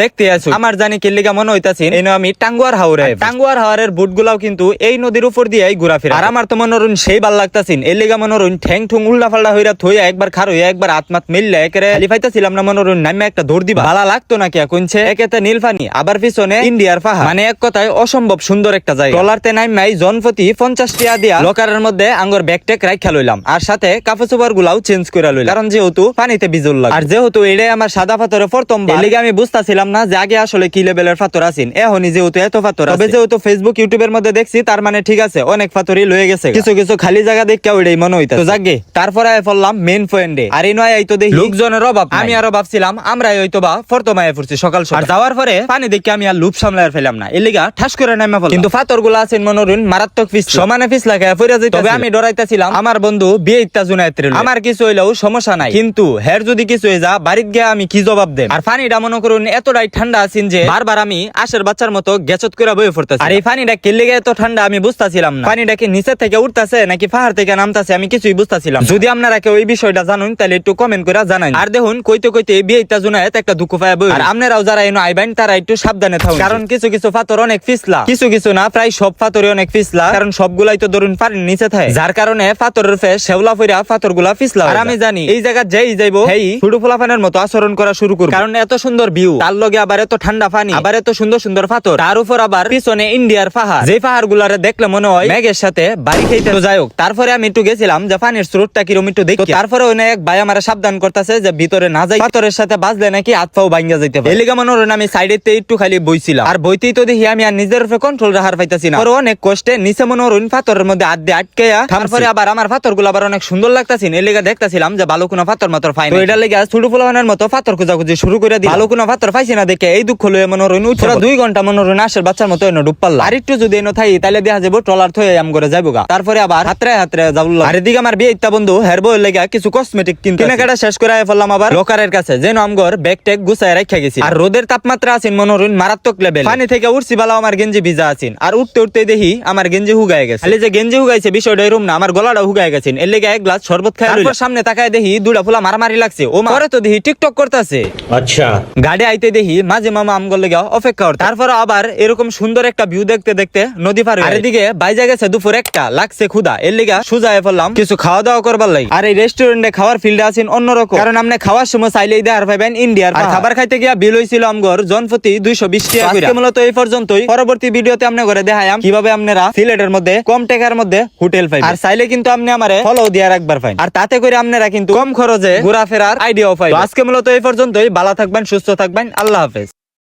দেখতে আছো আমার জানি কিল্লিগা মনে হইতাছি এই আমি টাঙ্গুয়ার হাওরে টাঙ্গুয়ার হাওরের বুট গুলাও কিন্তু এই নদীর উপর দিয়ে ঘোরাফেরা আর আমার তো মনে হইন সেই ভাল লাগতাছিন এর লিগা মনে হইন ঠ্যাং ঠুং উল্টা ফাল্টা হইরা থইয়া একবার খার হইয়া একবার আত্মাত মিললে একেরে খালি পাইতাছিলাম না মনে হইন নামে একটা দৌড় দিবা ভালো লাগতো না কি কোনছে একেতে নীলফানি আবার পিছনে ইন্ডিয়ার পাহাড় মানে এক কথায় অসম্ভব সুন্দর একটা জায়গা ট্রলারতে নাইমাই জনপ্রতি 50 টাকা দিয়া লকারের মধ্যে আঙ্গর ব্যাগটেক রাইখা লইলাম আর সাথে কাপড় চোপড় গুলাও চেঞ্জ করে লইলাম কারণ যেহেতু পানিতে ভিজল লাগে আর যেহেতু এটাই আমার সাদা পাথরে প্রথম এর লিগে আমি বুঝতাছিলাম না যে আগে আসলে কি লেভেলের পাথর আছেন এখনই যেহেতু এত পাথর তবে যেহেতু ফেসবুক ইউটিউবের মধ্যে দেখছি তার মানে ঠিক আছে অনেক পাথরই লয়ে গেছে কিছু কিছু খালি জায়গা দেখে ওইটাই মনে হইতাছে তো যাগে তারপরে আয় পড়লাম মেইন পয়েন্টে আর এই নয় তো দেখি লোকজনের অভাব আমি আরো ভাবছিলাম আমরাই হয়তো বা ফরতমায় পড়ছি সকাল সকাল আর যাওয়ার পরে পানি দেখে আমি আর লুপ সামলায় ফেলাম না এর লিগা ঠাস করে নামা ফেললাম কিন্তু পাথর গুলা আছেন মনোরুন মারাত্মক পিস সমানে পিস লাগায় পড়ে যাইতাছে তবে আমি ডরাইতাছিলাম আমার বন্ধু বিয়ে ইত্তা জুনায়েত রে আমার কিছু হইলেও সমস্যা নাই কিন্তু হের যদি কিছু হয়ে যা বাড়িত গিয়ে আমি কি জবাব দেব আর পানিটা মনে করুন এতটাই ঠান্ডা আছেন যে বারবার আমি আশের বাচ্চার মতো গেচত করে বয়ে পড়তেছি আর এই পানিটা কি লেগে এত ঠান্ডা আমি বুঝতাছিলাম না পানিটা কি নিচে থেকে উঠতাছে নাকি পাহাড় থেকে নামতাছে আমি কিছুই বুঝতাছিলাম যদি আপনারা কেউ এই বিষয়টা জানুন তাহলে একটু কমেন্ট করে জানান আর দেখুন কইতে কইতে বিয়ে ইত্তা জুনায়েত একটা দুঃখ পায় বই আর আপনারাও যারা এনো আইবেন তারা একটু সাবধানে থাকুন কারণ কিছু কিছু পাথর অনেক পিছলা কিছু কিছু না প্রায় সব পাথরই অনেক পিছলা কারণ সবগুলাই তো ধরুন পানির নিচে থাকে যার কারণে পাথরের ফে শেওলা ফইরা পাথরগুলা পিছলা আর আমি জানি এই জায়গা যেই যাইবো হেই ফুডু ফলাফানের মতো আচরণ করা শুরু করব কারণ এত সুন্দর ভিউ তার লগে আবার এত ঠান্ডা পানি আবার এত সুন্দর সুন্দর পাথর তার উপর আবার পিছনে ইন্ডিয়ার পাহাড় যে পাহাড়গুলারে দেখলে মনে হয় মেঘের সাথে বাড়ি খাইতে যাই হোক তারপরে আমি একটু গেছিলাম যে পানির স্রোতটা কিরকম একটু দেখি তারপরে ওই এক ভাই আমার সাবধান করতেছে যে ভিতরে না যাই পাথরের সাথে বাজলে নাকি হাত পাও ভাঙ্গা যাইতে পারে এলিগা মনে হয় আমি সাইডেতে একটু খালি বইছিলাম আর বইতেই তো দেখি আমি আর নিজের উপরে কন্ট্রোল রাখার পাইতাছি না পরে অনেক কষ্টে নিচে মনে হয় পাথরের মধ্যে হাত দিয়ে আটকেয়া তারপরে আবার আমার পাথরগুলো আবার অনেক সুন্দর লাগতাছে এলিগা দেখতাছিলাম যে ভালো কোনো পাথর মাত্র পাই না তো এটা লেগে ছোট ফুলানের মতো পাথর খোঁজাখুঁজি শুরু করে দিই ভালো কোনো পাথর পাইছি না দেখে এই দুঃখ লয়ে মনে হয় পুরো 2 ঘন্টা মনে হয় আশের বাচ্চার মতো এনে ডুব পারলাম আর একটু যদি এনে থাকি তাহলে দেখা যাবো ট্রলার থয়ে আম করে যাবো গা তারপরে আবার হাতরে হাতরে যাবো আর এদিকে আমার বিয়ে ইত্তা বন্ধু হের বউয়ের লেগে কিছু কসমেটিক কেনাকাটা শেষ করে ফেললাম আবার লকারের কাছে যেন আমগর ব্যাগ ট্যাগ গুছায় রাখা গেছি আর রোদের তাপমাত্রা আছেন মনে হয় মারাত্মক লেভেল পানি থেকে উঠছি বালা আমার গেঞ্জি ভিজা আছেন আর উঠতে উঠতে দেখি আমার গেঞ্জি হুগায় গেছে খালি যে গেঞ্জি হুগাইছে বিষয়টা এরকম না আমার গলাটা হুগায় গেছেন এর লেগে এক গ্লাস শরবত খাই তারপর সামনে তাকায় দেখি দুটা ফুলা মারামারি লাগছে ও পরে তো দেখি টিকটক করতেছে আচ্ছা গাড়ি আইতে দেখি মাঝে মামা আমগর লেগে অপেক্ষা করতে তারপর আবার এরকম সুন্দর একটা ভিউ দেখতে দেখতে নদী পার আর এদিকে বাইজা গেছে দুপুর একটা লাগছে ক্ষুধা এর লেগে সুজায় ফেললাম কিছু খাওয়া দাওয়া করবার লাগে আর এই রেস্টুরেন্টে খাওয়ার ফিল্ডে আছেন অন্যরকম কারণ আপনি খাওয়ার সময় চাইলেই দেখার পাইবেন ইন্ডিয়ার আর খাবার খাইতে গিয়া বিল হইছিল আমগর জনপ্রতি 220 টাকা করে আজকে মূলত এই পর্যন্তই পরবর্তী ভিডিওতে আপনি করে দেখায়াম কিভাবে আপনারা সিলেটের মধ্যে কম টাকার মধ্যে হোটেল পাইবেন আর চাইলে কিন্তু আপনি আমারে ফলো দিয়া রাখবার পাইন আর তাতে করে আপনারা কিন্তু কম খরচে ঘোরাফেরার আইডিয়াও পাইবেন আজকে মূলত এই পর্যন্তই ভালো থাকবেন সুস্থ থাকবেন আল্লাহ হাফেজ।